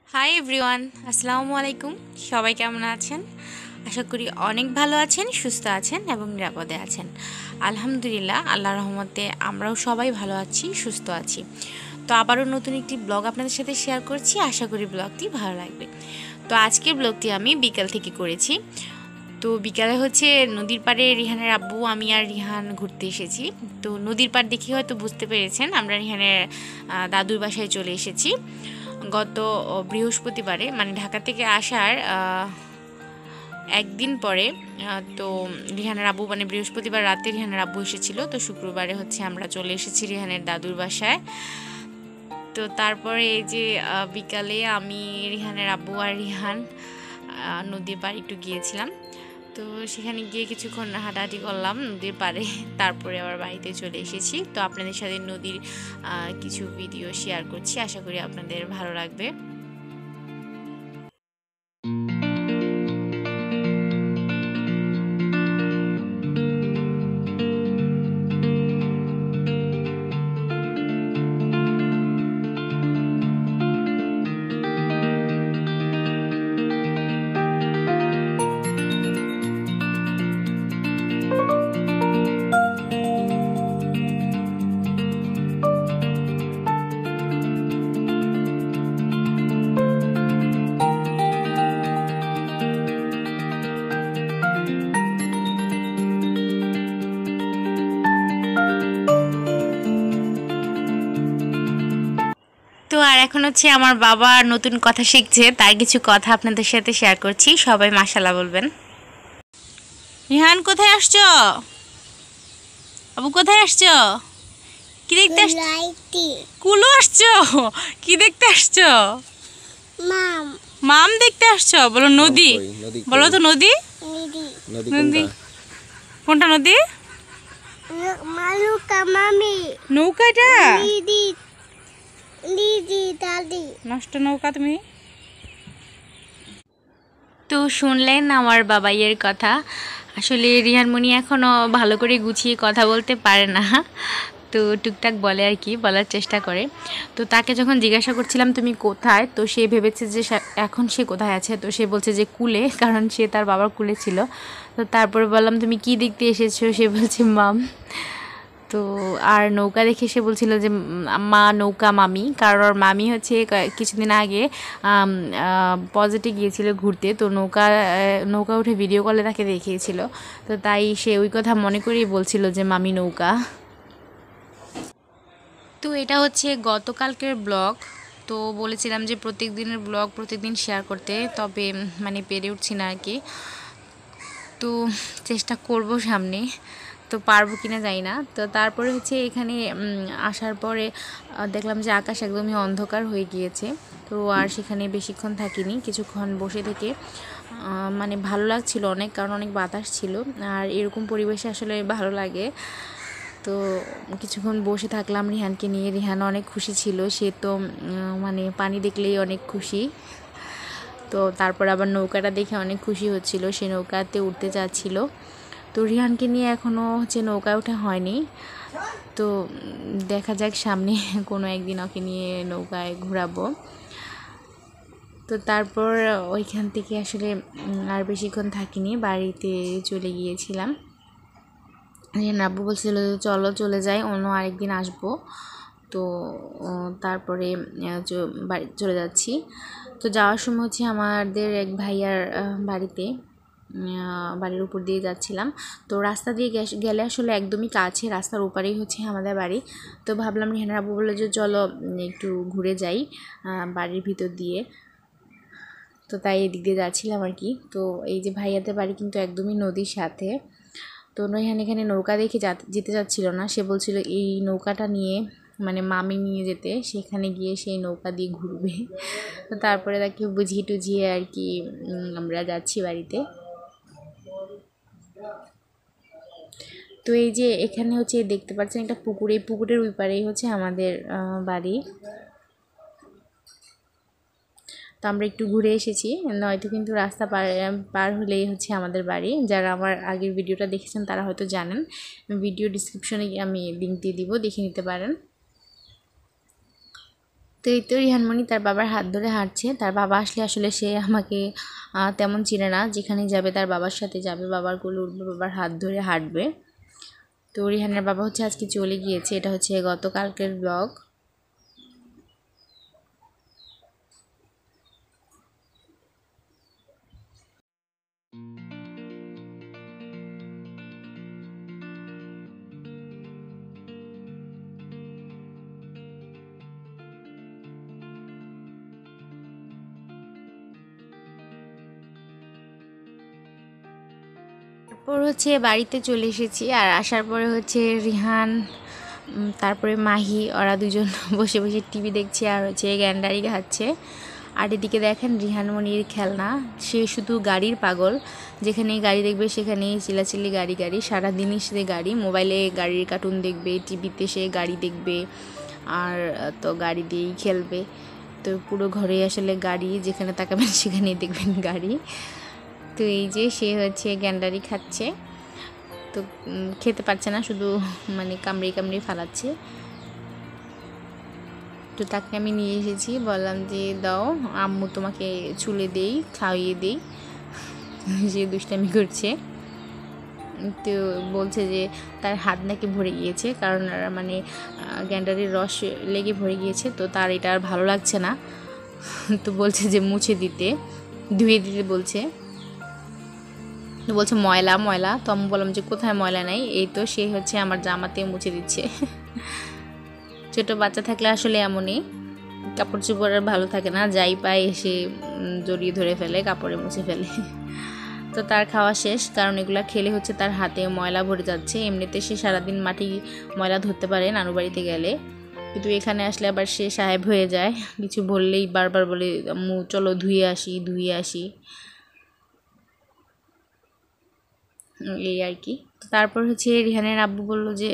Hi everyone, আসসালামু আলাইকুম। সবাই কেমন আছেন? আশা করি অনেক ভালো আছেন, সুস্থ আছেন এবং নিরাপদে আছেন। আলহামদুলিল্লাহ, আল্লাহর রহমতে আমরাও সবাই ভালো আছি, সুস্থ আছি। তো আবারও নতুন একটি ব্লগ আপনাদের সাথে শেয়ার করছি। আশা করি ব্লগটি ভালো লাগবে। তো আজকের ব্লগটি আমি বিকাল থেকে করেছি। তো বিকালে হচ্ছে নদীর পাড়ে রিহানের আব্বু, আমি আর রিহান ঘুরতে এসেছি। তো নদীর পাড় দেখে হয়তো বুঝতে পেরেছেন আমরা রিহানের দাদুর বাসায় চলে এসেছি গত বৃহস্পতিবারে, মানে ঢাকা থেকে আসার একদিন পরে। তো রিহানের আব্বু, মানে বৃহস্পতিবার রাতে রিহানের আব্বু এসেছিল, তো শুক্রবারে হচ্ছে আমরা চলে এসেছি রিহানের দাদুর বাসায়। তো তারপরে এই যে বিকালে আমি, রিহানের আব্বু আর রিহান নদীর পাড়ে একটু গিয়েছিলাম। তো সেখানে গিয়ে কিছুক্ষণ হাঁটাহাঁটি করলাম নদীর পাড়ে, তারপরে আবার বাড়িতে চলে এসেছি। তো আপনাদের সাথে নদীর কিছু ভিডিও শেয়ার করছি, আশা করি আপনাদের ভালো লাগবে। তো আর এখন হচ্ছে আমার বাবা নতুন কথা শিখছে, তার কিছু কথা আপনাদের সাথে শেয়ার করছি। সবাই মাশাআল্লাহ বলবেন। রিহান, কোথায় আসছো? আবু কোথায় আসছো? কি দেখতে আসছো? কুলো আসছো? কি দেখতে আসছো? মাম। মাম দেখতে আসছো? বলো নদী। বলো তো নদী। নদী কোনটা? নদী নৌকাটা নষ্ট নৌকা তুমি। তো শুনলেন আমার বাবাইয়ের কথা। আসলে রিহানমণি এখনও ভালো করে গুছিয়ে কথা বলতে পারে না, তো টুকটাক বলে আর কি, বলার চেষ্টা করে। তো তাকে যখন জিজ্ঞাসা করছিলাম তুমি কোথায়, তো সে ভেবেছে যে এখন সে কোথায় আছে। তো সে বলছে যে কুলে, কারণ সে তার বাবার কুলে ছিল। তো তারপরে বললাম তুমি কি দেখতে এসেছো? সে বলছে মাম। তো আর নৌকা দেখে সে বলছিল যে মা নৌকা মামি, কারণ ওর মামি হচ্ছে কিছুদিন আগে পজিটিভ গিয়েছিল ঘুরতে। তো নৌকা উঠে ভিডিও কলে তাকে দেখিয়েছিল। তো তাই সে ওই কথা মনে করেই বলছিল যে মামি নৌকা। তো এটা হচ্ছে গতকালকের ব্লগ। তো বলেছিলাম যে প্রত্যেক দিনের ব্লগ প্রত্যেকদিন শেয়ার করতে, তবে মানে পেরে উঠছি না আর কি। তো চেষ্টা করব সামনে, তো পারবো কিনা জানি না। তো তারপরে হচ্ছে এখানে আসার পরে দেখলাম যে আকাশ একদমই অন্ধকার হয়ে গিয়েছে। তো আর সেখানে বেশিক্ষণ থাকিনি, কিছুক্ষণ বসে থেকে মানে ভালো লাগছিল অনেক, কারণ অনেক বাতাস ছিল আর এরকম পরিবেশে আসলে ভালো লাগে। তো কিছুক্ষণ বসে থাকলাম রিহানকে নিয়ে। রিহান অনেক খুশি ছিল, সে তো মানে পানি দেখলেই অনেক খুশি। তো তারপর আবার নৌকাটা দেখে অনেক খুশি হচ্ছিল, সে নৌকাতে উঠতে চাচ্ছিল। তো রিহানকে নিয়ে এখনও হচ্ছে নৌকায় ওঠা হয়নি। তো দেখা যাক সামনে কোনো একদিন ওকে নিয়ে নৌকায় ঘোরাবো। তো তারপর ওইখান থেকে আসলে আর বেশিক্ষণ থাকিনি, বাড়িতে চলে গিয়েছিলাম। আব্বু বলছিল চলো চলে যাই, অন্য আরেকদিন আসবো। তো তারপরে বাড়ি চলে যাচ্ছি। তো যাওয়ার সময় হচ্ছে আমাদের এক ভাইয়ার বাড়ির উপর দিয়ে যাচ্ছিলাম। তো রাস্তা দিয়ে গেলে আসলে একদমই কাছে, রাস্তার ওপারেই হচ্ছে আমাদের বাড়ি। তো ভাবলাম রিহানের আব্বু বললো যে চলো একটু ঘুরে যাই বাড়ির ভিতর দিয়ে। তো তাই এদিক দিয়ে যাচ্ছিলাম আর কি। তো এই যে ভাইয়াদের বাড়ি কিন্তু একদমই নদীর সাথে। তো রিহান এখানে নৌকা দেখে যেতে যাচ্ছিল না, সে বলছিল এই নৌকাটা নিয়ে, মানে মামি নিয়ে যেতে, সেখানে গিয়ে সেই নৌকা দিয়ে ঘুরবে। তো তারপরে তাকে বুঝিয়ে টুঝিয়ে আর কি আমরা যাচ্ছি বাড়িতে। তো এই যে এখানে হচ্ছে দেখতে পাচ্ছেন একটা পুকুর, এই পুকুরের ওই পারেই হচ্ছে আমাদের বাড়ি। তো আমরা একটু ঘুরে এসেছি, নয়তো কিন্তু রাস্তা পার হলেই হচ্ছে আমাদের বাড়ি। যারা আমার আগের ভিডিওটা দেখেছেন তারা হয়তো জানেন, ভিডিও ডিসক্রিপশনে আমি লিঙ্ক দিয়ে দিব, দেখে নিতে পারেন। তো এই তো রিহানমণি তার বাবার হাত ধরে হাঁটছে। তার বাবা আসলে আসলে সে আমাকে তেমন চিনে না, যেখানে যাবে তার বাবার সাথে যাবে, বাবার কোলে উঠবে, বাবার হাত ধরে হাঁটবে। তো রিহানের বাবা হচ্ছে আজকে চলে গিয়েছে, এটা হচ্ছে গতকালকের ব্লগ। তারপর হচ্ছে বাড়িতে চলে এসেছি, আর আসার পরে হচ্ছে রিহান, তারপরে মাহি, ওরা দুজন বসে বসে টিভি দেখছে আর হচ্ছে গ্যান্ডারি খাচ্ছে। আর এদিকে দেখেন রিহানমণির খেলনা, সে শুধু গাড়ির পাগল, যেখানেই গাড়ি দেখবে সেখানেই চিল্লাচিল্লি গাড়ি গাড়ি, সারাদিনই সে গাড়ি, মোবাইলে গাড়ির কার্টুন দেখবে, টিভিতে সে গাড়ি দেখবে, আর তো গাড়ি দিয়েই খেলবে। তো পুরো ঘরে আসলে গাড়ি, যেখানে তাকাবেন সেখানেই দেখবেন গাড়ি। তো এই যে সে হচ্ছে গ্যান্ডারি খাচ্ছে, তো খেতে পারছে না, শুধু মানে কামড়িয়ে কামড়িয়ে ফালাচ্ছে। তো তাকে আমি নিয়ে এসেছি, বললাম যে দাও আম্মু তোমাকে চুলে দেই, খাইয়ে দেই। সে দুষ্টামি করছে। তো বলছে যে তার হাত নাকি ভরে গিয়েছে, কারণ মানে গ্যান্ডারির রস লেগে ভরে গিয়েছে, তো তার এটা আর ভালো লাগছে না। তো বলছে যে মুছে দিতে, ধুয়ে দিতে বলছে। তো বলছে ময়লা ময়লা, তো আমি বললাম যে কোথায় ময়লা নাই, এই তো সে হচ্ছে আমার জামাতে মুছে দিচ্ছে। ছোট বাচ্চা থাকলে আসলে এমনই, কাপড় চোপড় আর ভালো থাকে না, যাই পায় এসে জড়িয়ে ধরে ফেলে, কাপড়ে মুছে ফেলে। তো তার খাওয়া শেষ, কারণ এগুলা খেলে হচ্ছে তার হাতে ময়লা ভরে যাচ্ছে। এমনিতে সে সারাদিন মাটি ময়লা ধরতে পারে নানু বাড়িতে গেলে, কিন্তু এখানে আসলে আবার সে সাহেব হয়ে যায়, কিছু বললেই বারবার বলে আম্মু চলো ধুয়ে আসি ধুয়ে আসি, এই আর কি। তারপর হচ্ছে রিহানের আব্বু বললো যে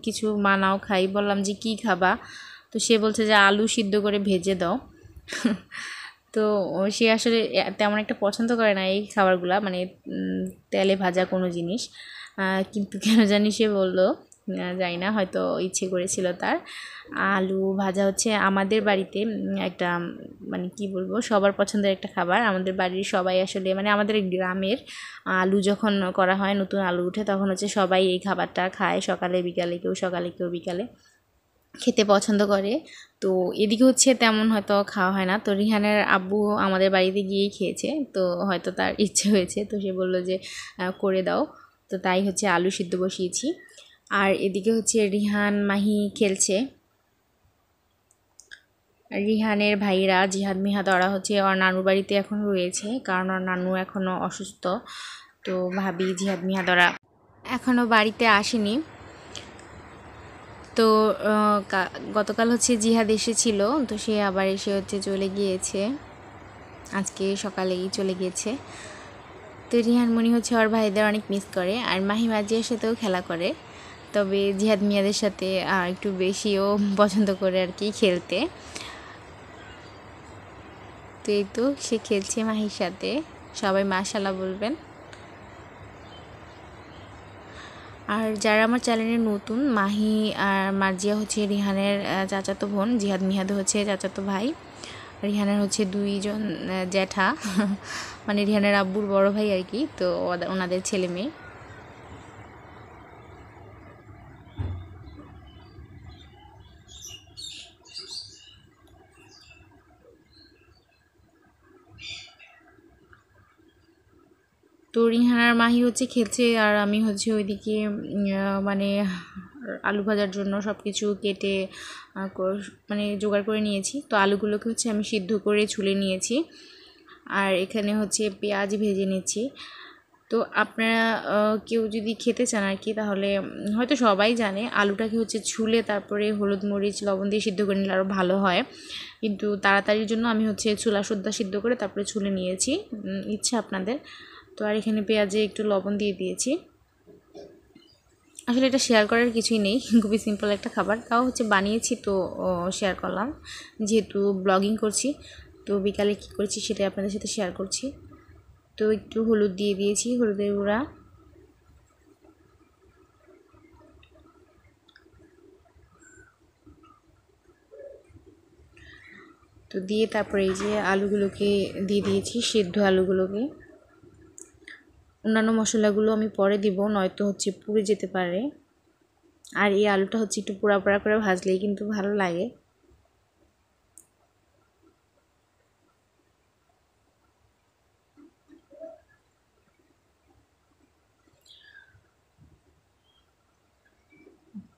কিছু বানাও খাই, বললাম যে কি খাবা, তো সে বলছে যে আলু সিদ্ধ করে ভেজে দাও। তো সে আসলে তেমন একটা পছন্দ করে না এই খাবারগুলা, মানে তেলে ভাজা কোনো জিনিস, কিন্তু কেন জানি সে বললো, জানি না, হয়তো ইচ্ছে করেছিল তার। আলু ভাজা হচ্ছে আমাদের বাড়িতে একটা, মানে কি বলবো, সবার পছন্দের একটা খাবার। আমাদের বাড়ির সবাই আসলে, মানে আমাদের গ্রামের আলু যখন করা হয়, নতুন আলু উঠে, তখন হচ্ছে সবাই এই খাবারটা খায়, সকালে বিকালে, কেউ সকালে কেউ বিকালে খেতে পছন্দ করে। তো এদিকে হচ্ছে তেমন হয়তো খাওয়া হয় না, তো রিহানের আব্বু আমাদের বাড়িতে গিয়েই খেয়েছে, তো হয়তো তার ইচ্ছে হয়েছে, তো সে বললো যে করে দাও। তো তাই হচ্ছে আলু সিদ্ধ বসিয়েছি। আর এদিকে হচ্ছে রিহান মাহি খেলছে। রিহানের ভাইরা জিহাদ মিহাদ ওরা হচ্ছে ওর নানুর বাড়িতে এখন রয়েছে, কারণ ওর নানু এখনও অসুস্থ। তো ভাবি জিহাদ মিহাদ ওরা এখনও বাড়িতে আসেনি। তো গতকাল হচ্ছে জিহাদ এসেছিল, তো সে আবার এসে হচ্ছে চলে গিয়েছে, আজকে সকালেই চলে গিয়েছে। তো রিহানমণি হচ্ছে ওর ভাইদের অনেক মিস করে, আর মাহি মাজিয়ার সাথেও খেলা করে, তবে জিহাদ মিয়াদের সাথে একটু বেশিও পছন্দ করে আর কি খেলতে। তো এই তো সে খেলছে মাহির সাথে, সবাই মাশাআল্লাহ বলবেন। আর যারা আমার চ্যানেলে নতুন, মাহি আর মার্জিয়া হচ্ছে রিহানের চাচাতো বোন, জিহাদ মিহাদ হচ্ছে চাচাতো ভাই, রিহানের হচ্ছে দুইজন জ্যাঠা, মানে রিহানের আব্বুর বড় ভাই আর কি, তো ওনাদের ছেলে মেয়ে। তো রিহানার মাহি হচ্ছে খেলছে, আর আমি হচ্ছে ওইদিকে মানে আলু ভাজার জন্য সব কিছু কেটে মানে জোগাড় করে নিয়েছি। তো আলুগুলোকে হচ্ছে আমি সিদ্ধ করে ছুলে নিয়েছি, আর এখানে হচ্ছে পেঁয়াজ ভেজে নিচ্ছি। তো আপনারা কেউ যদি খেতে চান আর কি, তাহলে হয়তো সবাই জানে আলুটাকে হচ্ছে ছুলে তারপরে হলুদ মরিচ লবণ দিয়ে সিদ্ধ করে নিলে আরও ভালো হয়, কিন্তু তাড়াতাড়ির জন্য আমি হচ্ছে চুলা সুদ্ধা সিদ্ধ করে তারপরে ছুলে নিয়েছি, ইচ্ছা আপনাদের। তো আর এখানে পেঁয়াজে একটু লবণ দিয়ে দিয়েছি। আসলে এটা শেয়ার করার কিছুই নেই, খুবই সিম্পল একটা খাবার, তাও হচ্ছে বানিয়েছি, তো শেয়ার করলাম, যেহেতু ব্লগিং করছি। তো বিকালে কী করেছি সেটাই আপনাদের সাথে শেয়ার করছি। তো একটু হলুদ দিয়ে দিয়েছি, হলুদের গুঁড়া, তো দিয়ে তারপরে এই যে আলুগুলোকে দিয়ে দিয়েছি, সিদ্ধ আলুগুলোকে। অন্যান্য মশলাগুলো আমি পরে দিব, নয়তো হচ্ছে পুড়ে যেতে পারে। আর এই আলুটা হচ্ছে একটু পোড়া পোড়া করে ভাজলেই কিন্তু ভালো লাগে।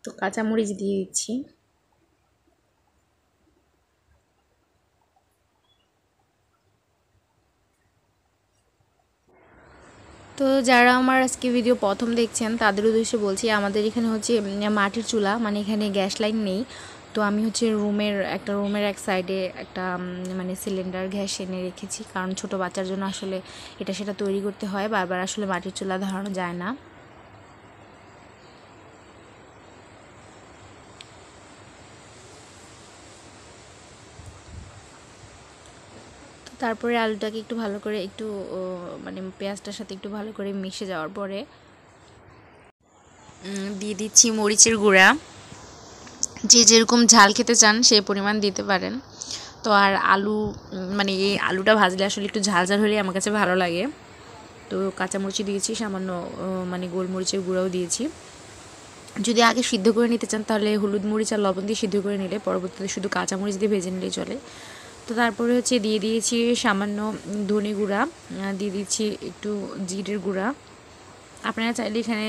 তো কাঁচামরিচ দিয়ে দিচ্ছি। তো যারা আমার আজকে ভিডিও প্রথম দেখছেন তাদের উদ্দেশ্যে বলছি, আমাদের এখানে হচ্ছে মাটির চুলা, মানে এখানে গ্যাস লাইন নেই। তো আমি হচ্ছে রুমের এক সাইডে একটা মানে সিলিন্ডার গ্যাস এনে রেখেছি, কারণ ছোট বাচ্চার জন্য আসলে এটা সেটা তৈরি করতে হয়, বারবার আসলে মাটির চুলা ধরানো যায় না। তারপরে আলুটাকে একটু ভালো করে একটু মানে পেঁয়াজটার সাথে একটু ভালো করে মিশে যাওয়ার পরে দিয়ে দিচ্ছি মরিচের গুঁড়া। যে যেরকম ঝাল খেতে চান সেই পরিমাণ দিতে পারেন। তো আর আলু মানে এই আলুটা ভাজলে আসলে একটু ঝাল ঝাল হলে আমার কাছে ভালো লাগে। তো কাঁচামরিচ দিয়েছি, সামান্য মানে গোলমরিচের গুঁড়াও দিয়েছি। যদি আগে সিদ্ধ করে নিতে চান তাহলে হলুদ মরিচ আর লবণ দিয়ে সিদ্ধ করে নিলে পরবর্তীতে শুধু কাঁচামরিচ দিয়ে ভেজে নিলেই চলে। তো তারপরে হচ্ছে দিয়ে দিয়েছি সামান্য ধনে গুঁড়া, দিয়ে দিচ্ছি একটু জিরের গুঁড়া। আপনারা চাইলে এখানে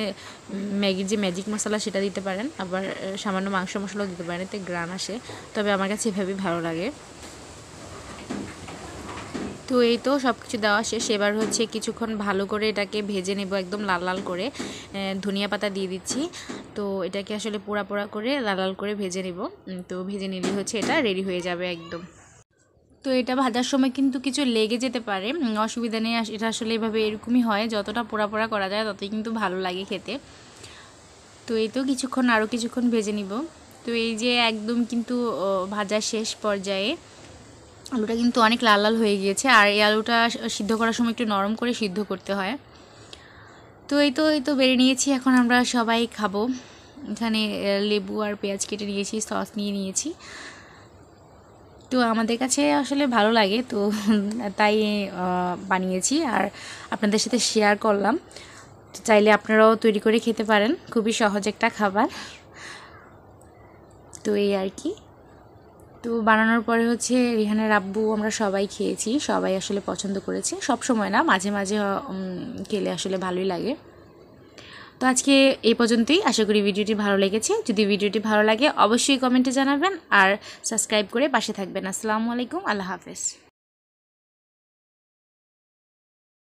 ম্যাগির যে ম্যাজিক মশলা সেটা দিতে পারেন, আবার সামান্য মাংস মশলাও দিতে পারেন, এতে গ্রান আসে। তবে আমার কাছে এভাবেই ভালো লাগে। তো এই তো সব কিছু দেওয়া শেষ। এবার হচ্ছে কিছুক্ষণ ভালো করে এটাকে ভেজে নেব, একদম লাল লাল করে। ধনিয়া পাতা দিয়ে দিচ্ছি। তো এটাকে আসলে পোড়া পোড়া করে লাল লাল করে ভেজে নেব। তো ভেজে নিলে হচ্ছে এটা রেডি হয়ে যাবে একদম। তো এটা ভাজার সময় কিন্তু কিছু লেগে যেতে পারে, অসুবিধা নেই। এটা আসলে এভাবে এরকমই হয়, যতটা পোড়া পোড়া করা যায় ততই কিন্তু ভালো লাগে খেতে। তো এই তো আরও কিছুক্ষণ ভেজে নিব। তো এই যে একদম কিন্তু ভাজা শেষ পর্যায়ে আলুটা কিন্তু অনেক লাল লাল হয়ে গিয়েছে। আর এই আলুটা সিদ্ধ করার সময় একটু নরম করে সিদ্ধ করতে হয়। তো এই তো বেড়ে নিয়েছি, এখন আমরা সবাই খাবো। এখানে লেবু আর পেঁয়াজ কেটে নিয়েছি, সস নিয়ে নিয়েছি। তো আমাদের কাছে আসলে ভালো লাগে, তো তাই বানিয়েছি আর আপনাদের সাথে শেয়ার করলাম। তো চাইলে আপনারাও তৈরি করে খেতে পারেন, খুবই সহজ একটা খাবার। তো এই আর কি। তো বানানোর পরে হচ্ছে রিহানের আব্বু আমরা সবাই খেয়েছি, সবাই আসলে পছন্দ করেছে। সব সময় না, মাঝে মাঝে খেলে আসলে ভালোই লাগে। তো আজকে এই পর্যন্তই। আশা করি ভিডিওটি ভালো লেগেছে। যদি ভিডিওটি ভালো লাগে অবশ্যই কমেন্টে জানাবেন আর সাবস্ক্রাইব করে পাশে থাকবেন। আসসালামু আলাইকুম, আল্লাহ হাফেজ।